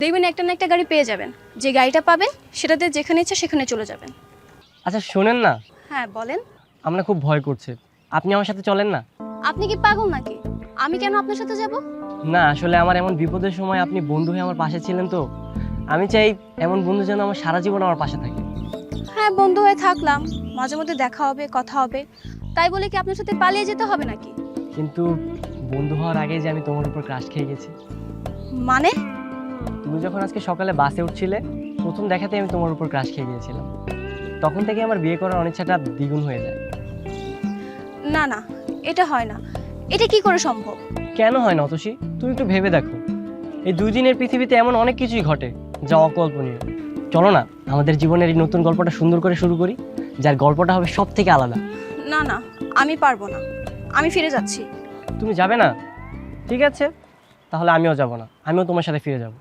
দেখবেন একটা না একটা গাড়ি পেয়ে যাবেন, যে গাড়িটা পাবেন সেটাতে যেখানে ইচ্ছা সেখানে চলে যাবেন। আচ্ছা শোনেন না, হ্যাঁ বলেন। আমরা খুব ভয় করছে, আপনি আমার সাথে চলেন না? আপনি কি পাগল নাকি? আমি কেন আপনার সাথে যাব? না আসলে আমার এমন বিপদের সময় আপনি বন্ধু হয়ে আমার পাশে ছিলেন, তো আমি চাই এমন বন্ধু যেন আমার সারা জীবন আমার পাশে থাকে। হ্যাঁ বন্ধু হয়ে থাকলাম, মাঝে মধ্যে দেখা হবে, কথা হবে, তাই বলে কি আপনার সাথে পালিয়ে যেতে হবে নাকি? কিন্তু বন্ধু হওয়ার আগে যে আমি তোমার উপর ক্রাশ খেয়ে গেছি। মানে? তুমি যখন আজকে সকালে বাসে উঠছিলে, প্রথম দেখাতে আমি তোমার উপর ক্রাশ খেয়ে গিয়েছিলাম। তখন থেকে আমার বিয়ে করার অনিচ্ছাটা দ্বিগুণ হয়ে যায়। না না, এটা হয় না। এটা কি করে সম্ভব? কেন হয় না অতসী? তুমি একটু ভেবে দেখো, এই 2 দিনের পৃথিবীতে এমন অনেক কিছুই ঘটে যা অকল্পনীয়। চলো না আমাদের জীবনের এই নতুন গল্পটা সুন্দর করে শুরু করি, যার গল্পটা হবে সব থেকে আলাদা। না না, আমি পারবো না, আমি ফিরে যাচ্ছি। তুমি যাবে না? ঠিক আছে, তাহলে আমিও যাব না, আমিও তোমার সাথে ফিরে যাব।